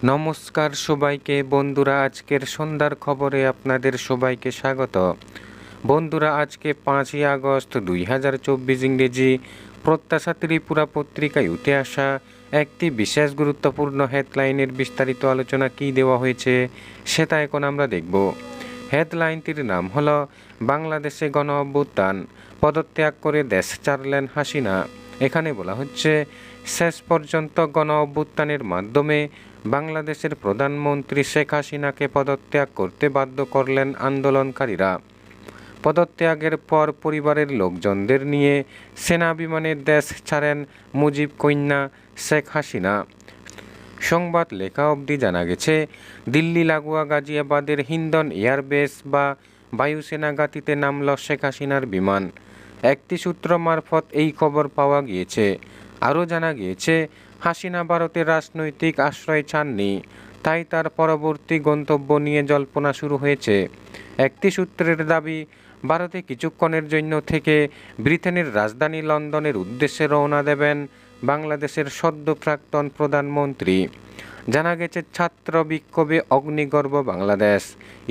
নমস্কার সবাইকে বন্ধুরা, আজকের সন্ধ্যার খবরে আপনাদের সবাইকে স্বাগত। বন্ধুরা, আজকে 5ই আগস্ট 2024 ইংরেজি প্রত্যাশা ত্রিপুরা পত্রিকায় উঠে আসা একটি বিশেষ গুরুত্বপূর্ণ হেডলাইনের বিস্তারিত আলোচনা কী দেওয়া হয়েছে সেটা এখন আমরা দেখব। হেডলাইনটির নাম হলো বাংলাদেশে গণ অভ্যুত্থান, পদত্যাগ করে দেশ ছাড়লেন হাসিনা। এখানে বলা হচ্ছে, শেষ পর্যন্ত গণ অভ্যুত্থানের মাধ্যমে বাংলাদেশের প্রধানমন্ত্রী শেখ হাসিনাকে পদত্যাগ করতে বাধ্য করলেন আন্দোলনকারীরা। পদত্যাগের পর পরিবারের লোকজনদের নিয়ে সেনা বিমানে দেশ ছাড়েন মুজিব কন্যা শেখ হাসিনা। সংবাদ লেখা অবধি জানা গেছে, দিল্লি লাগোয়া গাজিয়াবাদের হিন্দন এয়ারবেস বা বায়ুসেনা ঘাঁটিতে নামল শেখ হাসিনার বিমান। একটি সূত্র মারফত এই খবর পাওয়া গিয়েছে। আরও জানা গিয়েছে, হাসিনা ভারতের রাজনৈতিক আশ্রয় চাননি, তাই তার পরবর্তী গন্তব্য নিয়ে জল্পনা শুরু হয়েছে। একটি সূত্রের দাবি, ভারতে কিছুক্ষণের জন্য থেকে ব্রিটেনের রাজধানী লন্ডনের উদ্দেশ্যে রওনা দেবেন বাংলাদেশের সদ্য প্রাক্তন প্রধানমন্ত্রী। জানা গেছে, ছাত্র বিক্ষোভে অগ্নিগর্ভ বাংলাদেশ।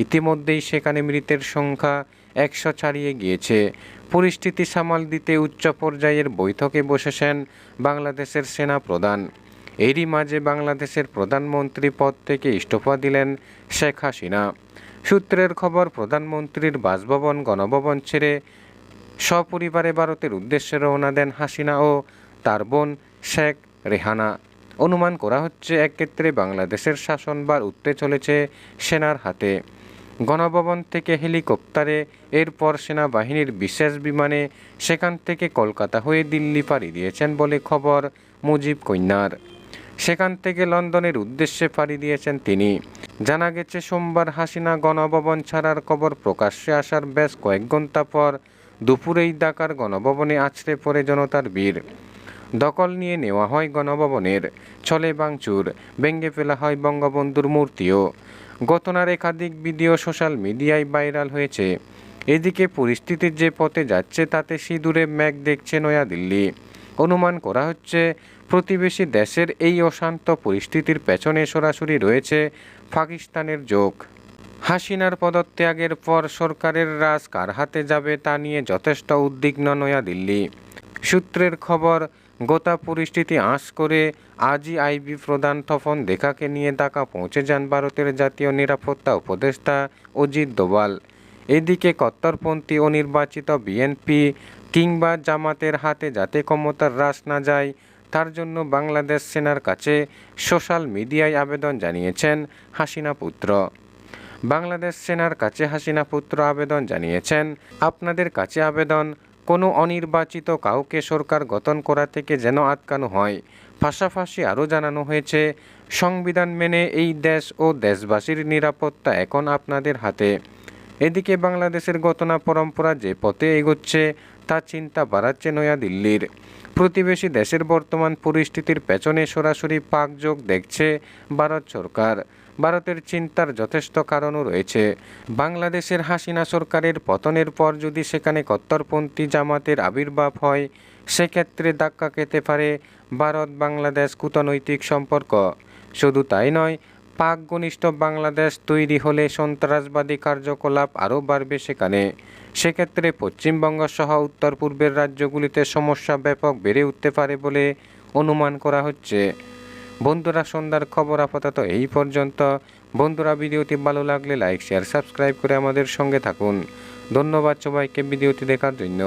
ইতিমধ্যেই সেখানে মৃতের সংখ্যা 100 ছাড়িয়ে গিয়েছে। পরিস্থিতি সামাল দিতে উচ্চ পর্যায়ের বৈঠকে বসেছেন বাংলাদেশের সেনা প্রধান। এরই মাঝে বাংলাদেশের প্রধানমন্ত্রী পদ থেকে ইস্তফা দিলেন শেখ হাসিনা। সূত্রের খবর, প্রধানমন্ত্রীর বাসভবন গণভবন ছেড়ে সপরিবারে ভারতের উদ্দেশ্যে রওনা দেন হাসিনা ও তার বোন শেখ রেহানা। অনুমান করা হচ্ছে, এক্ষেত্রে বাংলাদেশের শাসনভার উঠতে চলেছে সেনার হাতে। গণভবন থেকে হেলিকপ্টারে, এরপর সেনাবাহিনীর বিশেষ বিমানে সেখান থেকে কলকাতা হয়ে দিল্লি পাড়ি দিয়েছেন বলে খবর মুজিব কন্যার। সেখান থেকে লন্ডনের উদ্দেশ্যে পাড়ি দিয়েছেন তিনি। জানা গেছে, সোমবার হাসিনা গণভবন ছাড়ার খবর প্রকাশ্যে আসার বেশ কয়েক ঘন্টা পর দুপুরেই ঢাকার গণভবনে আছড়ে পড়ে জনতার ভিড়। দখল নিয়ে নেওয়া হয় গণভবনের, চলে ভাঙচুর, ভেঙে ফেলা হয় বঙ্গবন্ধুর মূর্তিও। ঘটনার একাধিক ভিডিও সোশ্যাল মিডিয়ায় ভাইরাল হয়েছে। এদিকে পরিস্থিতির যে পথে যাচ্ছে তাতে সিঁদুরে মেঘ দেখছে নয়াদিল্লি। অনুমান করা হচ্ছে, প্রতিবেশী দেশের এই অশান্ত পরিস্থিতির পেছনে সরাসরি রয়েছে পাকিস্তানের যোগ। হাসিনার পদত্যাগের পর সরকারের রাজ কার হাতে যাবে তা নিয়ে যথেষ্ট উদ্বিগ্ন নয়াদিল্লি। সূত্রের খবর, গোটা পরিস্থিতি আঁচ করে আজই আইবি প্রধান তপন দেখাকে নিয়ে ঢাকা পৌঁছে যান ভারতের জাতীয় নিরাপত্তা উপদেষ্টা অজিত দোভাল। এদিকে কট্টরপন্থী অনির্বাচিত বিএনপি কিংবা জামাতের হাতে যাতে ক্ষমতার রাশ না যায় তার জন্য বাংলাদেশ সেনার কাছে সোশ্যাল মিডিয়ায় আবেদন জানিয়েছেন হাসিনা পুত্র। বাংলাদেশ সেনার কাছে হাসিনা পুত্র আবেদন জানিয়েছেন, আপনাদের কাছে আবেদন, কোনো অনির্বাচিত কাউকে সরকার গঠন করা থেকে যেন আটকানো হয়। পাশাপাশি আরও জানানো হয়েছে, সংবিধান মেনে এই দেশ ও দেশবাসীর নিরাপত্তা এখন আপনাদের হাতে। এদিকে বাংলাদেশের ঘটনা পরম্পরা যে পথে এগোচ্ছে তা চিন্তা বাড়াচ্ছে নয়াদিল্লির। প্রতিবেশী দেশের বর্তমান পরিস্থিতির পেছনে সরাসরি পাক যোগ দেখছে ভারত সরকার। ভারতের চিন্তার যথেষ্ট কারণও রয়েছে। বাংলাদেশের হাসিনা সরকারের পতনের পর যদি সেখানে কট্টরপন্থী জামাতের আবির্ভাব হয়, সেক্ষেত্রে ধাক্কা খেতে পারে ভারত বাংলাদেশ কূটনৈতিক সম্পর্ক। শুধু তাই নয়, পাক ঘনিষ্ঠ বাংলাদেশ তৈরি হলে সন্ত্রাসবাদী কার্যকলাপ আরও বাড়বে সেখানে। সেক্ষেত্রে পশ্চিমবঙ্গ সহ উত্তর পূর্বের রাজ্যগুলিতে সমস্যা ব্যাপক বেড়ে উঠতে পারে বলে অনুমান করা হচ্ছে। বন্ধুরা, সন্ধ্যার খবর আপাতত এই পর্যন্ত। বন্ধুরা, ভিডিওটি ভালো লাগলে লাইক, শেয়ার, সাবস্ক্রাইব করে আমাদের সঙ্গে থাকুন। ধন্যবাদ সবাইকে ভিডিওটি দেখার জন্য।